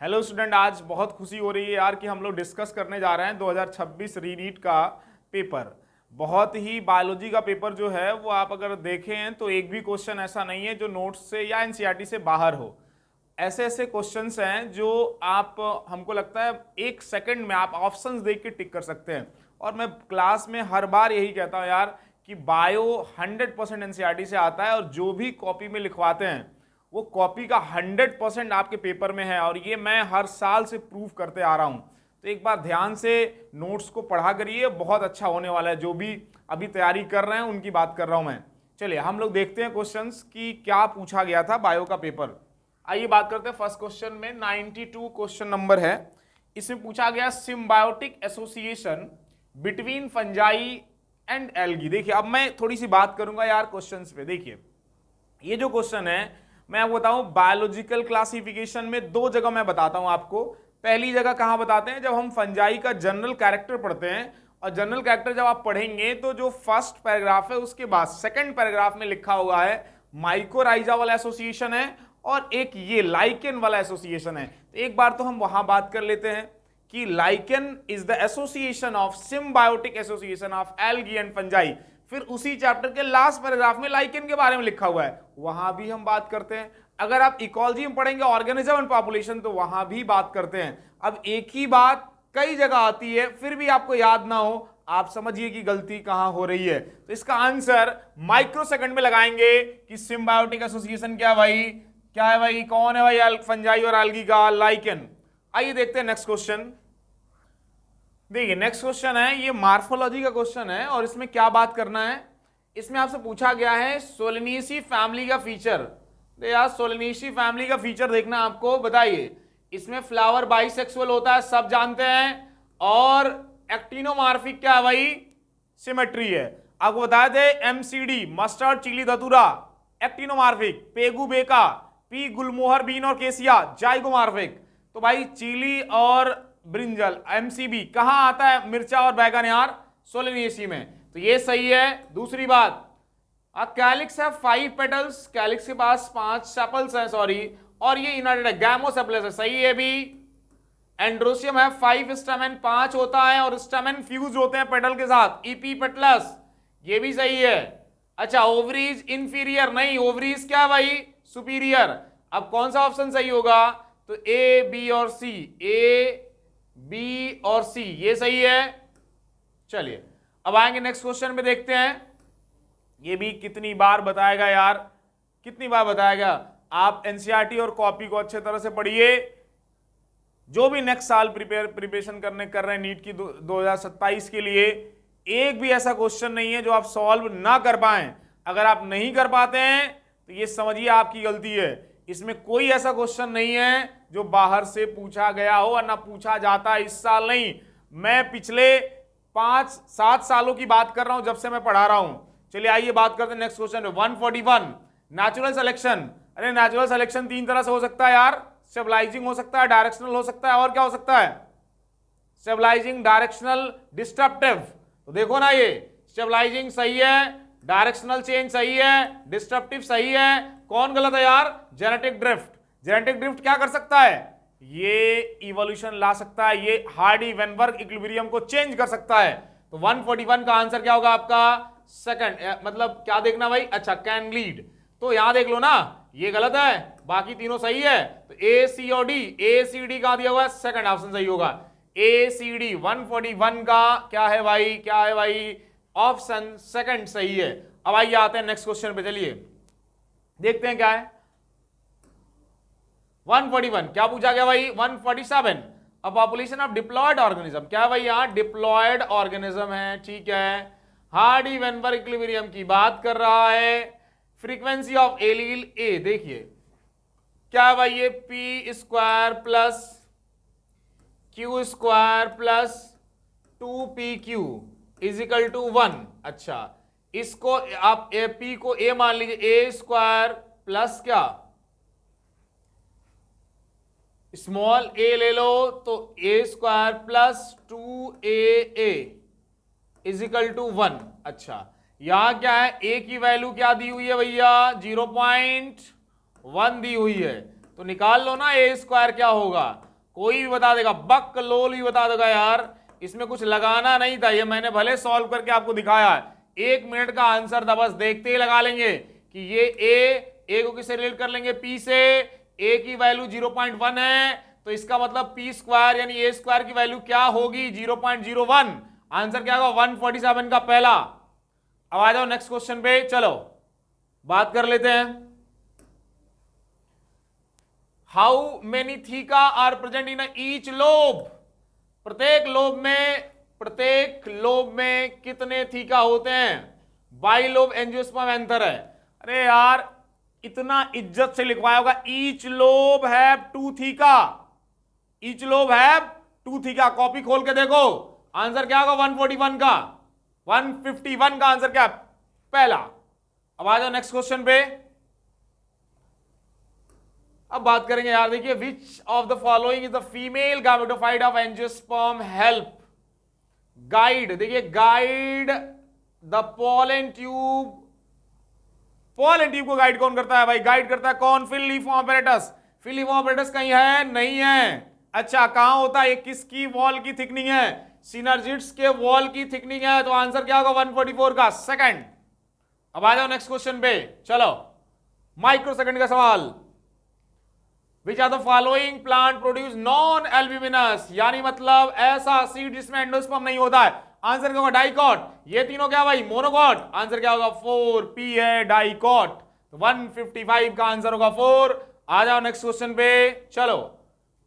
Hello student, आज बहुत खुशी हो रही है यार कि हम लोग डिस्कस करने जा रहे हैं 2026 रीनीट का पेपर। बहुत ही बायोलॉजी का पेपर जो है वो आप अगर देखें तो एक भी क्वेश्चन ऐसा नहीं है जो नोट्स से या एनसीईआरटी से बाहर हो। ऐसे ऐसे क्वेश्चंस हैं जो आप, हमको लगता है एक सेकंड में आप ऑप्शंस देख के टिक कर सकते हैं। और मैं क्लास में हर बार यही कहता हूँ यार कि बायो 100% एनसीईआरटी से आता है और जो भी कॉपी में लिखवाते हैं वो कॉपी का 100% आपके पेपर में है, और ये मैं हर साल से प्रूव करते आ रहा हूं। तो एक बार ध्यान से नोट्स को पढ़ा करिए, बहुत अच्छा होने वाला है। जो भी अभी तैयारी कर रहे हैं उनकी बात कर रहा हूं मैं। चलिए हम लोग देखते हैं क्वेश्चंस की क्या पूछा गया था बायो का पेपर। आइए बात करते हैं फर्स्ट क्वेश्चन में। 92 क्वेश्चन नंबर है। इसमें पूछा गया symbiotic association between fungi and algae. देखिए अब मैं थोड़ी सी बात करूंगा यार क्वेश्चंस पे। देखिए ये जो क्वेश्चन है मैं आपको बताऊं, बायोलॉजिकल क्लासिफिकेशन में दो जगह मैं बताता हूं आपको। पहली जगह कहां बताते हैं, जब हम फंजाई का जनरल कैरेक्टर पढ़ते हैं। और जनरल कैरेक्टर जब आप पढ़ेंगे तो जो फर्स्ट पैराग्राफ है उसके बाद सेकंड पैराग्राफ में लिखा हुआ है माइकोराइजा वाला एसोसिएशन है और एक ये लाइकेन वाला एसोसिएशन है। तो एक बार तो हम वहां बात कर लेते हैं कि lichen is the association of symbiotic association of algae and fungi. फिर उसी चैप्टर के लास्ट पैराग्राफ में लाइकेन के बारे में लिखा हुआ है, वहां भी हम बात करते हैं। अगर आप इकोलॉजी में पढ़ेंगे ऑर्गेनिज्म एंड पॉपुलेशन तो वहां भी बात करते हैं। अब एक ही बात कई जगह आती है फिर भी आपको याद ना हो, आप समझिए कि गलती कहां हो रही है। तो इसका आंसर माइक्रो सेकंड में लगाएंगे कि सिम्बायोटिक एसोसिएशन क्या भाई, क्या है भाई, कौन है भाई फंजाई और एल्गी का, लाइकेन। आइए देखते हैं नेक्स्ट क्वेश्चन। देखिए नेक्स्ट क्वेश्चन है, ये मार्फोलॉजी का क्वेश्चन है और इसमें क्या बात करना है। इसमें आपसे पूछा गया है सोलेनेसी फैमिली का फीचर। तो यार सोलेनेसी फैमिली का फीचर देखना आपको, बताइए। इसमें फ्लावर बाइसेक्सुअल होता है, सब जानते हैं। और एक्टिनोमार्फिक क्या है भाई, सिमेट्री है। आपको बताया थे एमसीडी मस्टर्ड चिली धतूरा एक्टिनोमार्फिक, पेगू बेका पी गुलमोहर बीन और केसिया जाइगोमार्फिक। तो भाई चिली और ब्रिंजल एमसीबी कहां आता है, मिर्चा और बैगन यार सोलेनेसी में, तो ये सही है। दूसरी बात, कैलिक्स है 5 पेटल्स, कैलिक्स के पास 5 सेपल्स हैं सॉरी, और ये इनर्टेड है, गैमोसेपलस है, सही है भी। एंड्रोसियम है 5 स्टेमेन 5 होता है और स्टेमेन फ्यूज होते हैं पेटल के साथ, ईपी पेटलस, ये भी सही है। अच्छा ओवरीज इंफीरियर नहीं, ओवरीज क्या भाई सुपीरियर। अब कौन सा ऑप्शन सही होगा, तो ए बी और सी, ए बी और सी ये सही है। चलिए अब आएंगे नेक्स्ट क्वेश्चन पे, देखते हैं। ये भी कितनी बार बताएगा यार, कितनी बार बताएगा। आप एनसीईआरटी और कॉपी को अच्छे तरह से पढ़िए। जो भी नेक्स्ट साल प्रिपरेशन कर रहे हैं नीट की 2027 के लिए, एक भी ऐसा क्वेश्चन नहीं है जो आप सॉल्व ना कर पाए। अगर आप नहीं कर पाते हैं तो ये समझिए आपकी गलती है। इसमें कोई ऐसा क्वेश्चन नहीं है जो बाहर से पूछा गया हो और ना पूछा जाता इस साल नहीं। मैं पिछले 5-7 सालों की बात कर रहा हूं जब से मैं पढ़ा रहा हूं। चलिए आइए बात करते हैं नेक्स्ट क्वेश्चन पे। 141 नेचुरल सिलेक्शन। अरे नेचुरल सिलेक्शन 3 तरह से हो सकता है यार, स्टेबलाइजिंग हो सकता है, डायरेक्शनल हो सकता है, और क्या हो सकता है, स्टेबलाइजिंग, डायरेक्शनल, डिस्ट्रप्टिव। तो देखो ना, ये स्टेबलाइजिंग सही है, डायरेक्शनल चेंज सही है, डिस्ट्रप्टिव सही है। कौन गलत है यार, जेनेटिक ड्रिफ्ट। जेनेटिक ड्रिफ्ट क्या कर सकता है, ये इवोल्यूशन ला सकता है, ये हार्डी वेनबर्ग इक्विलिब्रियम को चेंज कर सकता है। तो 141 का आंसर क्या होगा आपका, सेकंड, मतलब क्या देखना भाई, अच्छा कैन लीड। तो यहां देख लो ना, ये गलत है, बाकी तीनों सही है। तो ए सी और डी, ए सी डी कहां दिया हुआ है, सेकंड ऑप्शन सही होगा। ए सी डी 141 का क्या है भाई, क्या है भाई, ऑप्शन सेकंड सही है। अब आइए आते हैं नेक्स्ट क्वेश्चन पे, चलिए देखते हैं क्या है। 141 क्या पूछा गया भाई, 147 a population of diploid organism. क्या भाई यहां डिप्लॉयड ऑर्गेनिज्म है, ठीक है। हार्डी वेनबर्ग इक्विलिब्रियम की बात कर रहा है। फ्रीक्वेंसी ऑफ एलील ए, देखिए क्या भाई, ये p square plus q square plus 2pq is equal to 1। अच्छा इसको आप ए पी को ए मान लीजिए, ए स्क्वायर प्लस क्या स्मॉल ए ले लो, तो a square plus 2aa equal to 1। अच्छा यहां क्या है, ए की वैल्यू क्या दी हुई है भैया, 0.1 दी हुई है। तो निकाल लो ना ए स्क्वायर क्या होगा, कोई भी बता देगा, बकलोल भी बता देगा यार, इसमें कुछ लगाना नहीं था, ये मैंने भले सॉल्व करके आपको दिखाया है, 1 मिनट का आंसर था, बस देखते ही लगा लेंगे कि ये ए को किससे रिलेट कर लेंगे, पी से, ए की वैल्यू 0.1 है, तो इसका मतलब पी स्क्वायर यानी ए स्क्वायर की वैल्यू क्या होगी, 0.01, आंसर क्या होगा 147 का पहला। अब आ जाओ नेक्स्ट क्वेश्चन पे, चलो बात कर लेते हैं। How many theca are present in each lobe, प्रत्येक लोब में कितने थीका होते हैं, बाइलोब एंजियोस्पर्म एंथर है। अरे यार इतना इज्जत से लिखवाया होगा, each lobe have 2 theca, each lobe have 2 theca, copy खोल के देखो आंसर क्या होगा 141 का, 151 का आंसर क्या पहला। अब आ जाओ नेक्स्ट क्वेश्चन पे, अब बात करेंगे यार, देखिए which of the following is the female gametophyte of angiosperm help guide, देखिए guide the pollen tube, pollen tube को गाइड कौन करता है भाई, गाइड करता है कौन, फिलिफॉर्म apparatus, फिलिफॉर्म apparatus कहीं है नहीं है, अच्छा कहां होता है, किसकी वॉल की थिकनिंग है, सिनर्जिड्स के वॉल की थिकनिंग है, तो आंसर क्या होगा 144 का सेकंड। अब आ जाओ नेक्स्ट क्वेश्चन पे, चलो माइक्रो सेकंड का सवाल, which are the following plant produce non albuminous, यानी मतलब ऐसा सीड जिसमें एंडोस्पर्म नहीं होता है, आंसर क्या होगा डाइकॉट, ये तीनों क्या भाई मोनोकॉट, आंसर क्या होगा 4 पी है डाइकॉट, तो 155 का आंसर होगा 4। आ जाओ नेक्स्ट क्वेश्चन पे, चलो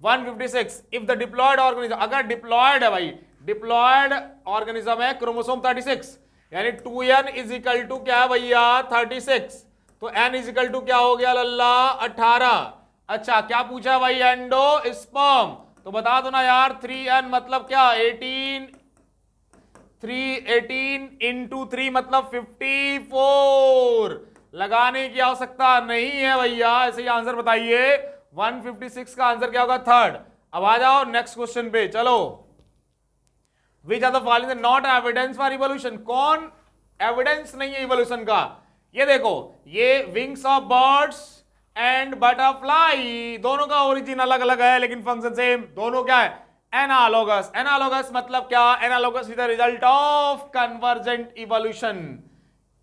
156, इफ द डिप्लॉयड ऑर्गेनिज्म, अगर डिप्लॉयड है भाई, डिप्लॉयड ऑर्गेनिज्म है क्रोमोसोम 36, यानी 2n इज इक्वल टू क्या है भैया 36, तो n इज इक्वल टू क्या हो गया लल्ला 18। अच्छा क्या पूछा भाई, एंडोस्पर्म, तो बता दो ना यार 3n मतलब क्या 18, 318 इंटू 3 मतलब 54, लगाने की आवश्यकता नहीं है भैया, ऐसे ही आंसर बताइए, 156 का आंसर क्या होगा थर्ड। अब आ जाओ नेक्स्ट क्वेश्चन पे, चलो which are the following not evidence for evolution, कौन एविडेंस नहीं है इवोल्यूशन का, ये देखो ये wings of birds and butterfly, दोनों का ओरिजिन अलग अलग है लेकिन फंक्शन सेम, दोनों क्या है एनालोगस, एनालोगस मतलब क्या, analogous is the result of convergent evolution,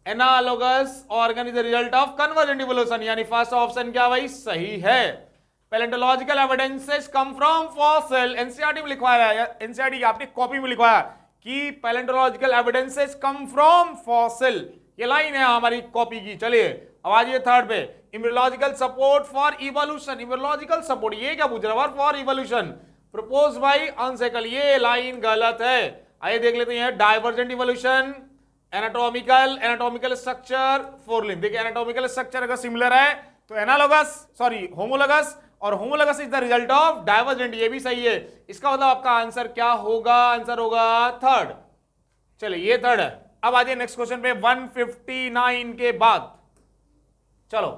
analogous organ is the result of convergent evolution, यानी फर्स्ट ऑप्शन क्या भाई सही है। Palaeontological evidences come from fossil, NCERT में लिखवाया है, एनसीईआरटी की आपने कॉपी में लिखवाया कि palaeontological evidences come from fossil, ये लाइन है हमारी कॉपी की। चलिए अब आ जाइए थर्ड पे, immunological support for evolution, immunological support ये क्या पूछ रहा है फॉर इवोल्यूशन प्रपोज बाय अनसेकल, ये लाइन गलत है। आइए देख लेते हैं divergent evolution, anatomical structure four limb, देखिए एनाटॉमिकल स्ट्रक्चर अगर सिमिलर है तो एनालोगस सॉरी होमोलोगस, और homologous is the result of divergent, ये भी सही है, इसका मतलब आपका आंसर क्या होगा, आंसर होगा थर्ड। चलिए ये थर्ड है। अब आ जाइए नेक्स्ट क्वेश्चन पे 159 के बाद, चलो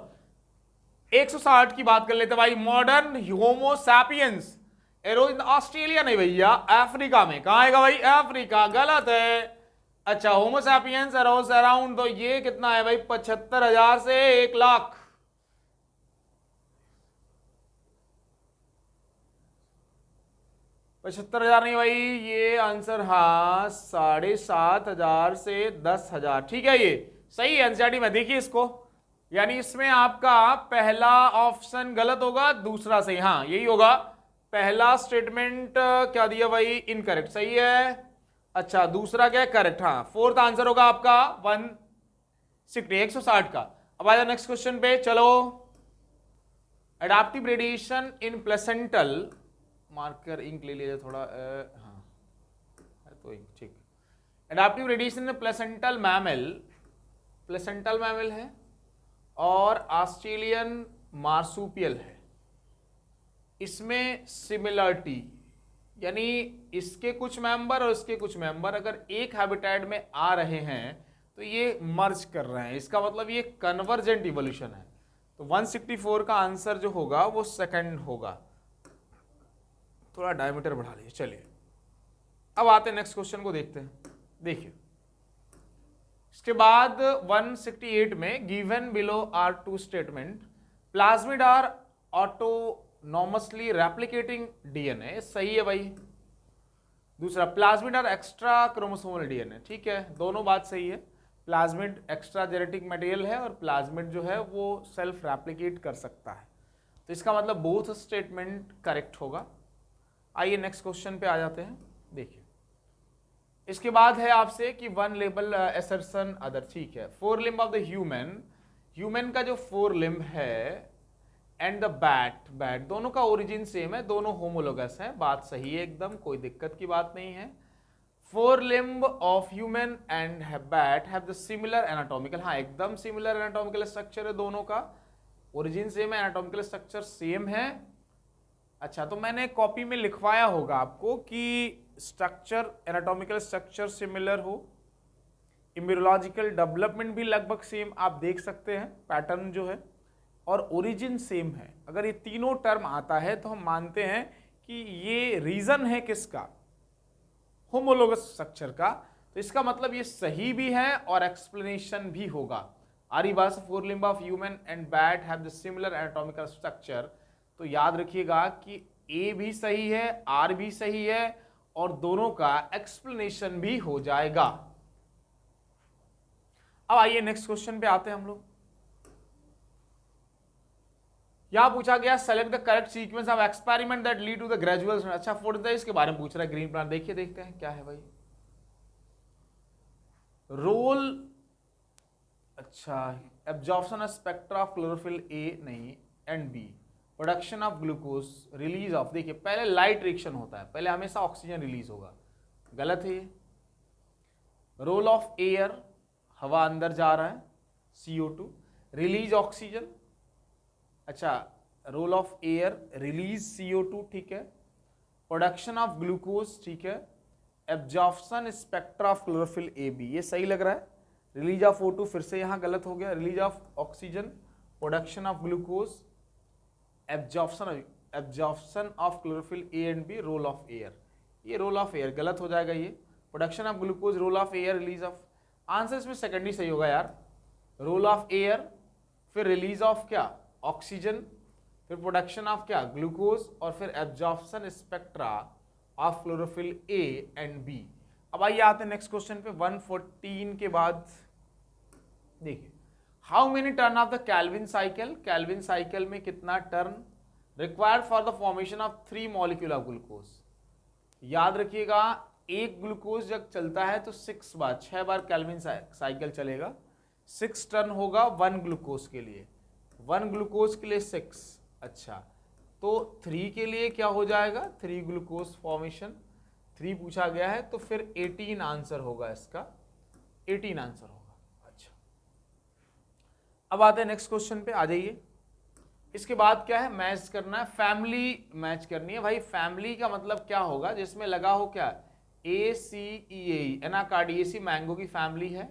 160 की बात कर लेते भाई, modern Homo sapiens arrow in Australia नहीं भैया अफ्रीका में, कहां आएगा भाई अफ्रीका, गलत है। अच्छा होमो सैपियंस एरोज अराउंड, तो ये कितना है भाई 75,000 से 1 लाख, $75,000 नहीं भाई, ये आंसर हाँ 7,500 से 10,000, ठीक है ये सही है एनसीईआरटी में। देखिए इसको, यानी इसमें आपका पहला ऑप्शन गलत होगा, दूसरा सही, हाँ यही होगा, पहला स्टेटमेंट क्या दिया भाई इनकरेक्ट, सही है। अच्छा दूसरा क्या है करेक्ट, हाँ फोर्थ आंसर होगा आपका 160 का। अब आ जाओ नेक्स्ट क्वेश्चन पे, चलो adaptive radiation in placental, marker ink ले लीजिए थोड़ा, हाँ तो ठीक, adaptive radiation in placental mammal है और ऑस्ट्रेलियन मार्सूपियल है, इसमें सिमिलरिटी यानी इसके कुछ मेंबर और इसके कुछ मेंबर अगर एक हैबिटेट में आ रहे हैं तो ये मर्ज कर रहे हैं, इसका मतलब ये कन्वर्जेंट इवोल्यूशन है, तो 164 का आंसर जो होगा वो सेकंड होगा। थोड़ा डायमीटर बढ़ा लीजिए। चलिए अब आते हैं नेक्स्ट क्वेश्चन को देखते हैं, देखिए इसके बाद 168 में given below are two statement, plasmid are autonomously replicating DNA, सही है भाई। दूसरा, प्लाज्मिड और एक्स्ट्रा क्रोमोसोमल डीएनए, ठीक है, दोनों बात सही है। प्लाज्मिड एक्स्ट्रा जेनेटिक मटेरियल है और प्लाज्मिड जो है वो सेल्फ रेप्लिकेट कर सकता है, तो इसका मतलब बोथ स्टेटमेंट करेक्ट होगा। आइए नेक्स्ट क्वेश्चन पे आ जाते हैं। देखिए इसके बाद है आपसे कि वन लेबल असर्शन अदर, ठीक है। Four limb of the human का जो फोर लिम्ब है एंड द बैट दोनों का ओरिजिन सेम है, दोनों होमोलोगस है, बात सही है एकदम, कोई दिक्कत की बात नहीं है। Four limb of human and bat have the similar anatomical, हाँ एकदम सिमिलर एनाटॉमिकल स्ट्रक्चर है, दोनों का ओरिजिन सेम है, एनाटॉमिकल स्ट्रक्चर सेम है। अच्छा, तो मैंने कॉपी में लिखवाया होगा आपको कि स्ट्रक्चर, एनाटॉमिकल स्ट्रक्चर सिमिलर हो, इम्यूनोलॉजिकल डेवलपमेंट भी लगभग सेम आप देख सकते हैं, पैटर्न जो है, और ओरिजिन सेम है। अगर ये तीनों टर्म आता है तो हम मानते हैं कि ये रीजन है किसका, होमोलोगस स्ट्रक्चर का, तो इसका मतलब ये सही भी है और एक्सप्लेनेशन भी होगा। आरिबास fore limb of human and bat have the similar anatomical structure, तो याद रखिएगा कि ए भी सही है, आर भी सही है, और दोनों का एक्सप्लेनेशन भी हो जाएगा। अब आइए नेक्स्ट क्वेश्चन पे आते हैं हम लोग। यहां पूछा गया select the correct sequence of experiment that lead to the gradual, अच्छा फोटोसिंथेसिस के बारे में पूछ रहा है, ग्रीन प्लांट, देखिए देखते हैं क्या है भाई। रोल, अच्छा absorption of spectra of chlorophyll a नहीं and b, production of glucose, release of, देखिए पहले लाइट रिएक्शन होता है, पहले हमेशा ऑक्सीजन रिलीज होगा, गलत है ये। रोल ऑफ एयर, हवा अंदर जा रहा है, CO2, रिलीज ऑक्सीजन, अच्छा role of air, release CO2, ठीक है, प्रोडक्शन ऑफ ग्लूकोज, ठीक है, absorption spectra of chlorophyll a b, ये सही लग रहा है। रिलीज ऑफ O2 फिर से यहां गलत हो गया, release of oxygen, production of glucose, absorption of chlorophyll a and b, role of air, ये रोल ऑफ एयर गलत हो जाएगा, ये production of glucose, role of air, release of, answer इसमें सेकंड ही सही होगा यार, रोल ऑफ एयर, फिर रिलीज ऑफ क्या, ऑक्सीजन, फिर प्रोडक्शन ऑफ क्या, ग्लूकोज, और फिर absorption spectra of chlorophyll a and b. अब आइए आते हैं नेक्स्ट क्वेश्चन पे 114 के बाद। देखिए how many turn off the Calvin cycle, Calvin cycle में कितना turn required for the formation of 3 molecule of glucose. याद रखिएगा एक ग्लूकोज जब चलता है तो 6 बार कैल्विन साइकिल चलेगा, 6 टर्न होगा 1 ग्लूकोज के लिए, 1 ग्लूकोज के लिए 6, अच्छा तो 3 के लिए क्या हो जाएगा, 3 ग्लूकोज फॉर्मेशन, 3 पूछा गया है तो फिर 18 आंसर होगा इसका, 18 आंसर होगा। अच्छा अब आते हैं नेक्स्ट क्वेश्चन पे, आ जाइए। इसके बाद क्या है, मैच करना है, फैमिली मैच करनी है भाई। फैमिली का मतलब क्या होगा, जिसमें लगा हो क्या, ACEAE, एनाकार्डियेसी मैंगो की फैमिली है।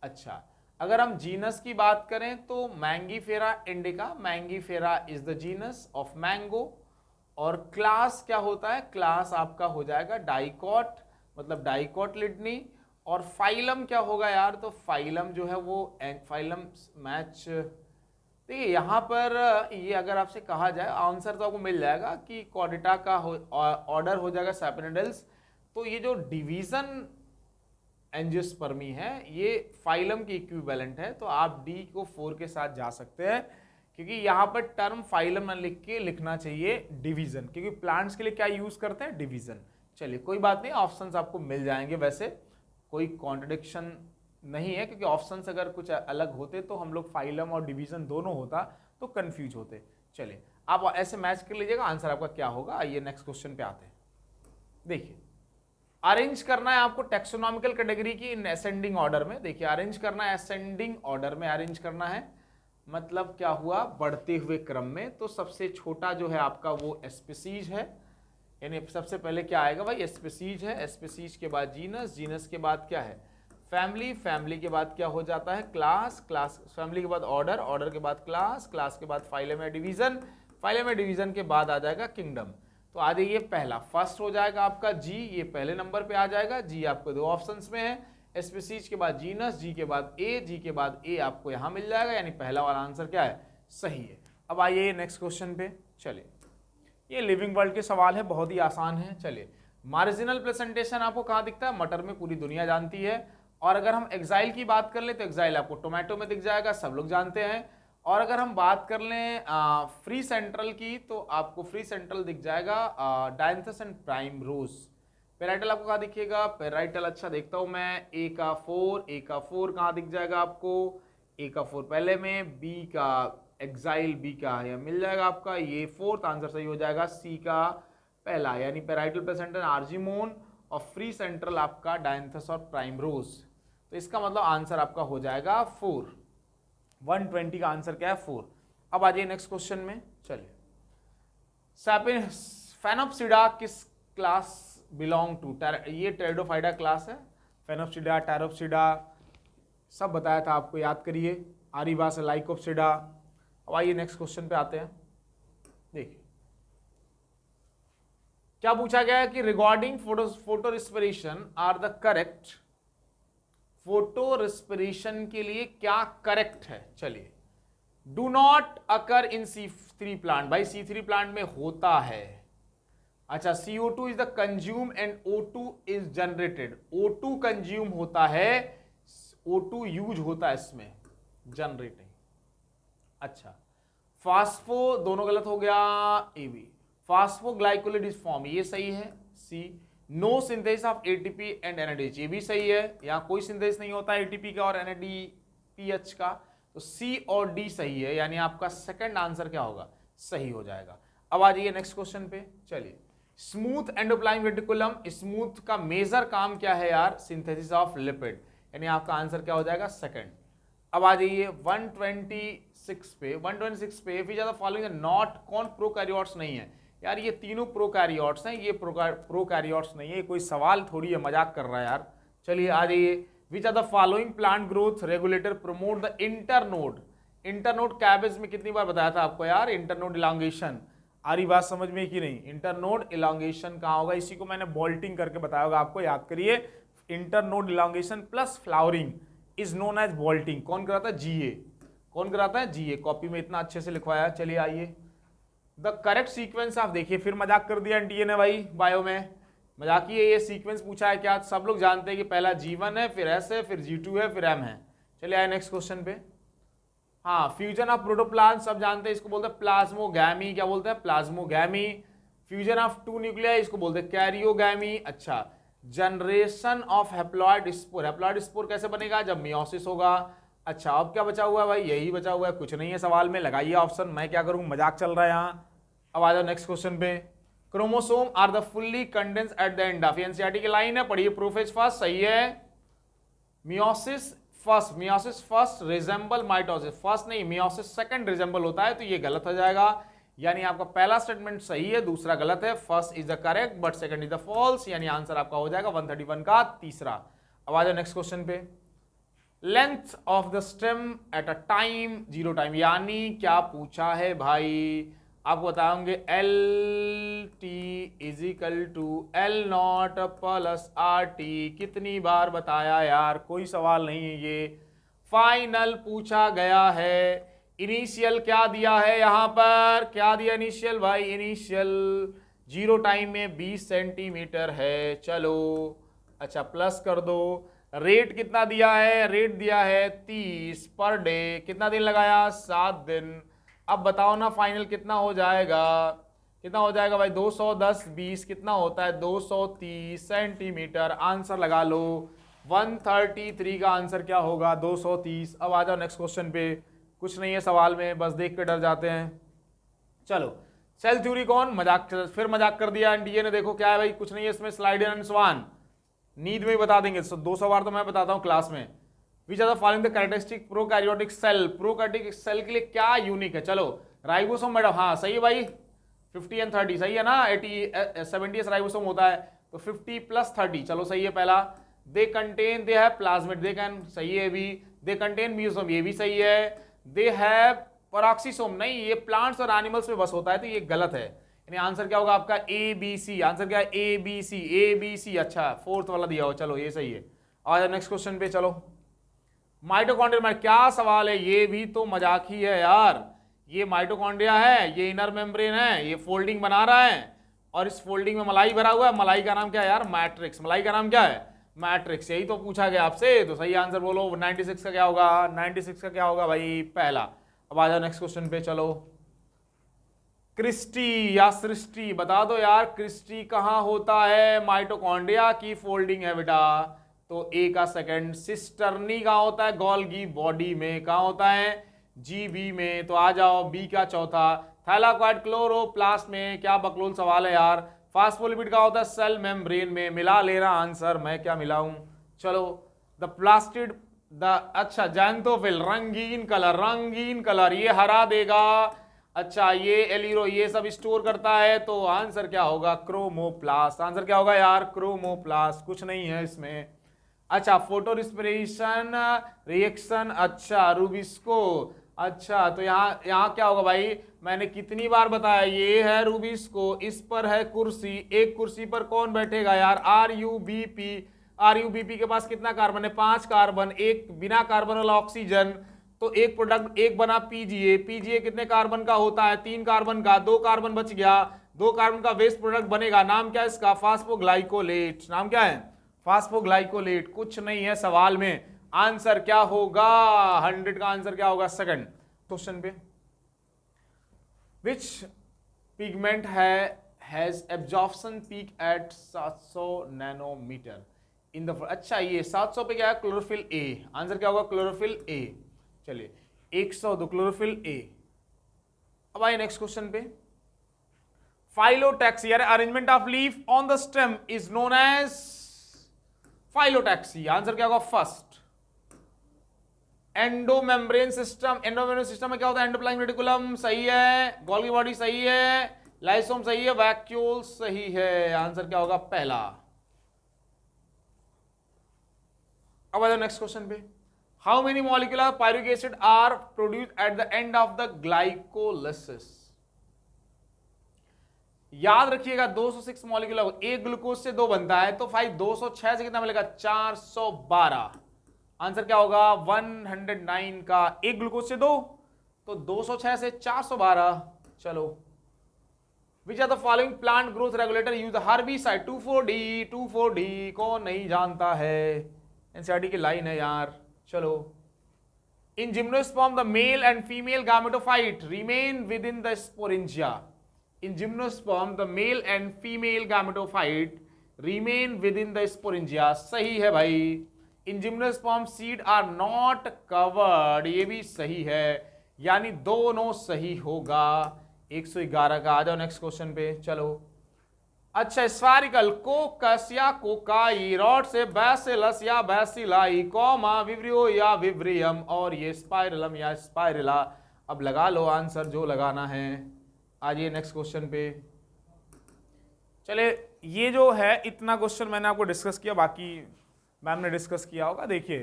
अच्छा अगर हम जीनस की बात करें तो Mangifera indica, Mangifera is the genus of mango. और क्लास क्या होता है, क्लास आपका हो जाएगा डाइकॉट, मतलब डाइकॉटलिडनी। और फाइलम क्या होगा यार, तो फाइलम जो है वो फाइलम मैच, देखिए यहाँ पर ये अगर आपसे कहा जाए आंसर तो आपको मिल जाएगा कि कॉर्डेटा का ऑर्डर हो जाएगा सैपिनिडल्स। तो ये जो डिवीजन एंजियोस्पर्मी है ये फाइलम की इक्विवेलेंट है, तो आप डी को 4 के साथ जा सकते हैं, क्योंकि यहाँ पर टर्म फाइलम न लिख के लिखना चाहिए डिवीजन, क्योंकि प्लांट्स के लिए क्या यूज करते हैं, डिवीजन। चलिए कोई बात नहीं, ऑप्शंस आपको मिल जाएंगे, वैसे कोई कॉन्ट्रडिक्शन नहीं है, क्योंकि ऑप्शंस अगर कुछ अलग होते तो हम लोग फाइलम और डिवीजन दोनों होता तो कंफ्यूज होते। चलिए आप ऐसे मैच कर लीजिएगा, आंसर आपका क्या होगा। आइए नेक्स्ट क्वेश्चन पे आते हैं। देखिए अरेंज करना है आपको टेक्सोनॉमिकल कैटेगरी की इन असेंडिंग ऑर्डर में। देखिए अरेंज करना है, असेंडिंग ऑर्डर में अरेंज करना है, मतलब क्या हुआ, बढ़ते हुए क्रम में। तो सबसे छोटा जो है आपका वो स्पीसीज है, यानी सबसे पहले क्या आएगा भाई, स्पीसीज है, स्पीसीज के बाद जीनस, जीनस के बाद क्या है, फैमिली, फैमिली के बाद क्या हो जाता है, क्लास, क्लास फैमिली के बाद ऑर्डर, ऑर्डर के बाद क्लास, क्लास के बाद फाइलम या डिवीजन, फाइलम या डिवीजन के बाद आ जाएगा किंगडम। तो आ जाइए पहला, फर्स्ट हो जाएगा आपका जी, ये पहले नंबर पे आ जाएगा, जी आपको 2 ऑप्शंस में है, स्पीसीज के बाद जीनस, जी के बाद ए, जी के बाद ए आपको यहां मिल जाएगा, यानी पहला वाला आंसर क्या है, सही है। अब आइए नेक्स्ट क्वेश्चन पे, चलिए ये लिविंग वर्ल्ड के सवाल है, बहुत ही आसान है। चलिए, मार्जिनल प्रेजेंटेशन आपको कहाँ दिखता है? मटर में, पूरी दुनिया जानती है। और अगर हम एक्साइल की बात कर लें तो एक्साइल आपको टोमेटो में दिख जाएगा, सब लोग जानते हैं। और अगर हम बात कर लें फ्री सेंट्रल की, तो आपको फ्री सेंट्रल दिख जाएगा dianthus and primrose. Parietal आपको कहाँ दिखेगा? पेराइटल, अच्छा देखता हूं मैं, ए का 4 कहाँ दिख जाएगा आपको? ए का 4 पहले में, बी का एक्साइल, बी का यह मिल जाएगा आपका, ये 4th आंसर सही हो जाएगा, सी का पहला, यानी पेराइटल प्लेसेंटा आर्जिमोन और फ्री सेंट्रल आपका डायंथस और प्राइम रोज। तो इसका मतलब आंसर आपका हो जाएगा 4। 120 का आंसर क्या है? 4। अब आ जाइए नेक्स्ट क्वेश्चन में। चलिए, फेनोप्सिडा किस क्लास बिलोंग टू? ये टेरिडोफाइडा क्लास है। फेनोप्सिडा, टेरोप्सिडा सब बताया था आपको, याद करिए। आरीबास, लाइकोप्सिडा। अब आइए नेक्स्ट क्वेश्चन पे आते हैं। देखिए क्या पूछा गया है कि regarding photorespiration are the correct, photorespiration के लिए क्या करेक्ट है? चलिए, do not occur in C3 plant, भाई C3 प्लांट में होता है। अच्छा, CO2 is the consume and O2 is generated. O2 consume होता है, O2 यूज होता है इसमें, जनरेटिंग। अच्छा, फास्फो, दोनों गलत हो गया, A B. Phosphoglycolate is form, ये सही है, C. No synthesis of ATP and NADH, ये भी सही है, यहाँ कोई सिंथेसिस नहीं होता एटीपी का और एनएडीपीएच का, तो सी और डी सही है, यानी आपका सेकंड आंसर क्या होगा? सही हो जाएगा। अब आ जाइए नेक्स्ट क्वेश्चन पे। चलिए, स्मूथ एंडोप्लाज्मिक रेटिकुलम, स्मूथ का मेजर काम क्या है यार? सिंथेसिस ऑफ लिपिड, यानी आपका आंसर क्या हो जाएगा? सेकंड। अब आ जाइए 126 पे। 126 पे भी ज्यादा फॉलोइंग नॉट, कौन प्रोकैरियोट्स नहीं है? यार ये तीनों प्रोकैरियोट्स हैं, ये प्रोकैरियोट्स नहीं है, कोई सवाल थोड़ी है, मजाक कर रहा है यार। चलिए आ जाइए, which are the following plant growth regulator promote the internode? Internode cabbage में कितनी बार बताया था आपको यार? इंटरनोड इलांगेशन, आ रही बात समझ में कि नहीं? इंटरनोड इलांगेशन कहाँ होगा? इसी को मैंने बोल्टिंग करके बताया होगा आपको, याद करिए। Internode elongation plus flowering is known as bolting. कौन कराता है? जीए। कौन कराता है? जीए। कॉपी में इतना अच्छे से लिखवाया। चलिए आइए, द करेक्ट सीक्वेंस ऑफ, देखिए फिर मजाक कर दिया एनटीए ने भाई, बायो में मजाक ही है। ये सीक्वेंस पूछा है क्या? सब लोग जानते हैं कि पहला G1 है, फिर S है, फिर G2 है, फिर M है। चलिए आए नेक्स्ट क्वेश्चन पे। हाँ, फ्यूजन ऑफ प्रोटोप्लाज्म सब जानते हैं, इसको बोलते हैं प्लाज्मोगैमी। क्या बोलते हैं? प्लाज्मोगैमी। फ्यूजन ऑफ 2 न्यूक्लियाई, इसको बोलते हैं कैरियोगैमी। अच्छा, generation of haploid spore, haploid spore कैसे बनेगा? जब मियोसिस होगा। अच्छा, अब क्या बचा हुआ है भाई? यही बचा हुआ है, कुछ नहीं है सवाल में, लगाइए ऑप्शन, मैं क्या करूं, मजाक चल रहा है यहाँ। अब आ जाओ नेक्स्ट क्वेश्चन पे। Chromosome are the fully condense at the end of, NCERT की लाइन है, पढ़िए। प्रोफेज फर्स्ट सही है, meiosis first resemble mitosis, first नहीं, मियोसिस सेकंड रिजेंबल होता है, तो ये गलत हो जाएगा, यानी आपका पहला स्टेटमेंट सही है, दूसरा गलत है। First is the correct but second is the false, यानी आंसर आपका हो जाएगा 131 का तीसरा। अब आ जाओ नेक्स्ट क्वेश्चन पे। Length of the stem at a time 0 time, यानी क्या पूछा है भाई? आपको बताएंगे l t is equal to l naught plus r t. कितनी बार बताया यार, कोई सवाल नहीं है ये, फाइनल पूछा गया है। इनिशियल क्या दिया है यहाँ पर? क्या दिया इनिशियल भाई? इनिशियल 0 टाइम में 20 सेंटीमीटर है। चलो अच्छा, प्लस कर दो। रेट कितना दिया है? रेट दिया है 30 पर डे। कितना दिन लगाया? 7 दिन। अब बताओ ना फाइनल कितना हो जाएगा? कितना हो जाएगा भाई? 210 20 कितना होता है? 230 सेंटीमीटर। आंसर लगा लो, 133 का आंसर क्या होगा? 230। अब आ जाओ नेक्स्ट क्वेश्चन पे, कुछ नहीं है सवाल में, बस देख के डर जाते हैं। चलो, सेल थ्योरी कौन? मजाक, फिर मजाक कर दिया एनडीए ने। देखो क्या है भाई, कुछ नहीं है इसमें, स्लाइड एंड स्वान नींद में ही बता देंगे, 200 बार तो मैं बताता हूं क्लास में। Which are the following the characteristic prokaryotic cell, prokaryotic cell के लिए क्या यूनिक है? चलो, राइबोसोम मैडम, हाँ सही है भाई, 50 and 30 सही है ना, 70 राइबोसोम होता है, तो 50 + 30, चलो सही है पहला। They contain, they have plasmid, they can, सही है भी। दे कंटेन म्यूसोम, ये भी सही है। दे हैव पैराक्सीसोम, नहीं ये प्लांट्स और एनिमल्स में बस होता है, तो ये गलत है, यानी आंसर क्या होगा आपका? ए बी सी। आंसर क्या है? A B C, A B C. अच्छा, 4th वाला दिया हो, चलो ये सही है। और नेक्स्ट क्वेश्चन पे चलो। माइटोकॉन्ड्रिया, क्या सवाल है? ये भी तो मजाक ही है यार, ये माइटोकॉन्ड्रिया है, ये इनर मेम्ब्रेन है, ये फोल्डिंग बना रहा है और इस फोल्डिंग में मलाई भरा हुआ है। मलाई का नाम क्या है यार? मैट्रिक्स। मलाई का नाम क्या है? मैट्रिक्स। यही तो पूछा गया आपसे, तो सही आंसर बोलो। 96 का क्या होगा? 96 का क्या होगा भाई? पहला। अब आ जाओ नेक्स्ट क्वेश्चन पे, चलो। क्रिस्टी या सृष्टि, बता दो यार, क्रिस्टी कहां होता है? माइटोकॉन्ड्रिया की फोल्डिंग है बेटा। तो ए का सेकंड। सिस्टर्नी कहां होता है? गोल्गी बॉडी में। कहां होता है? जीबी में। तो आ जाओ बी का चौथा। थैलाकॉइड क्लोरोप्लास्ट में। क्या बकलोल सवाल है यार। फास्फोलिपिड का होता है सेल मेम्ब्रेन में। मिला लेना आंसर, मैं क्या मिलाऊं। चलो, द प्लास्टिड द, अच्छा जैंथोफिल, रंगीन कलर, रंगीन कलर, ये हरा देगा। अच्छा, ये एलिरो, ये सब स्टोर करता है। तो आंसर क्या होगा? क्रोमोप्लास्ट। आंसर क्या होगा यार? क्रोमोप्लास्ट। कुछ नहीं है इसमें। अच्छा, फोटो रिस्पिरेशन रिएक्शन, अच्छा रूबिस्को। अच्छा, तो यहाँ क्या होगा भाई? मैंने कितनी बार बताया, ये है रूबिस्को, इस पर है कुर्सी। एक कुर्सी पर कौन बैठेगा यार? RuBP। RuBP के पास कितना कार्बन है? 5 कार्बन। एक बिना कार्बन वाला ऑक्सीजन, तो एक प्रोडक्ट एक बना PGA। PGA कितने कार्बन का होता है? 3 कार्बन का। 2 कार्बन बच गया, 2 कार्बन का वेस्ट प्रोडक्ट बनेगा। नाम क्या है इसका? फास्फोग्लाइकोलेट। नाम क्या है? फास्फोग्लाइकोलेट। कुछ नहीं है सवाल में। आंसर क्या होगा? 100 का आंसर क्या होगा? सेकंड क्वेश्चन पे, which pigment has absorption peak at 700 nanometre in the, अच्छा ये 700 पे क्या है? Chlorophyll A. आंसर क्या होगा? Chlorophyll a. चलिए 102 क्लोरोफिल ए। अब आइए नेक्स्ट क्वेश्चन पे। फाइलोटैक्सी, यार arrangement of leaf on the stem is known as phyllotaxy. Answer क्या होगा? First. Endomembrane system, endomembrane system में क्या होता है? एंडोप्लाज्मिक रेटिकुलम सही है, गोल्गी बॉडी सही है, लाइसोम सही है, वैक्यूल सही है। आंसर क्या होगा? पहला। अब आ जाओ नेक्स्ट क्वेश्चन पे। How many molecular pyruvic acid are produced at the end of the glycolysis? याद रखिएगा 206 मॉलिक्यूलर, एक ग्लूकोज से 2 बनता है, तो भाई 206 से कितना मिलेगा? 412। आंसर क्या होगा? 109 का। एक ग्लूकोज से 2, तो 206 से 412। चलो, which are the following plant growth regulator use herbicide? 2,4-D, 2,4-D कौन नहीं जानता है? एनसीईआरटी की लाइन है यार। चलो, in gymnosperm the male and female gametophyte remain within the sporangia. In gymnosperm, the male and female gametophyte remain within the sporangia। सही है भाई। In gymnosperm, seed are not covered, ये भी सही है, यानी दोनों सही होगा। 111 का। आ जाओ नेक्स्ट क्वेश्चन पे, चलो। अच्छा, स्फेरिकल कोकस या कोकाई, रॉड से बैसिलस या बैसिलाई, कॉमा विब्रियो या विब्रियम, और ये स्पाइरलम या स्पाइरला। अब लगा लो आंसर जो लगाना है। आइए नेक्स्ट क्वेश्चन पे। चले, ये जो है इतना क्वेश्चन मैंने आपको डिस्कस किया, बाकी मैम ने डिस्कस किया होगा। देखिए,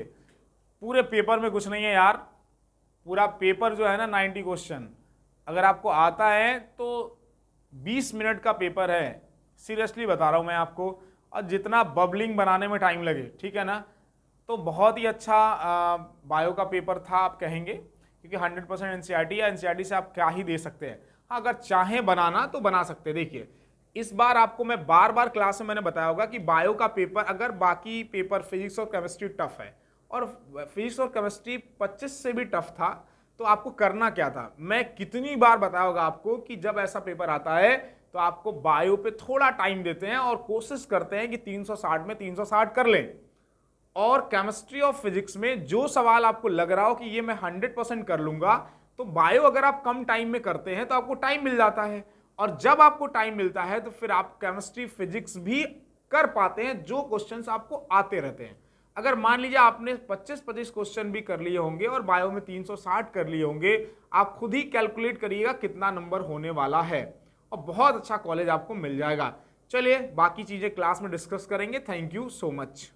पूरे पेपर में कुछ नहीं है यार। पूरा पेपर जो है ना 90 क्वेश्चन, अगर आपको आता है तो 20 मिनट का पेपर है। सीरियसली बता रहा हूँ मैं आपको। और जितना बबलिंग बनाने में टाइम लगे, ठीक है ना, तो बहुत ही अच्छा बायो का पेपर था आप कहेंगे, क्योंकि 100% एनसीईआरटी है। एनसीईआरटी से आप क्या ही दे सकते हैं। अगर चाहें बनाना तो बना सकते हैं। देखिए, इस बार आपको मैं बार बार क्लास में मैंने बताया होगा कि बायो का पेपर, अगर बाकी पेपर फिजिक्स और केमिस्ट्री टफ है और फिजिक्स और केमिस्ट्री 25 से भी टफ था, तो आपको करना क्या था। मैं कितनी बार बताया होगा आपको कि जब ऐसा पेपर आता है तो आपको बायो पे थोड़ा टाइम देते हैं और कोशिश करते हैं कि 360 में 360 कर लें, और केमिस्ट्री और फिजिक्स में जो सवाल आपको लग रहा हो कि ये मैं 100% कर लूंगा, तो बायो अगर आप कम टाइम में करते हैं तो आपको टाइम मिल जाता है, और जब आपको टाइम मिलता है तो फिर आप केमिस्ट्री फिजिक्स भी कर पाते हैं, जो क्वेश्चंस आपको आते रहते हैं। अगर मान लीजिए आपने 25-25 क्वेश्चन भी कर लिए होंगे और बायो में 360 कर लिए होंगे, आप खुद ही कैलकुलेट करिएगा कितना नंबर होने वाला है, और बहुत अच्छा कॉलेज आपको मिल जाएगा। चलिए, बाकी चीजें क्लास में डिस्कस करेंगे। Thank you so much.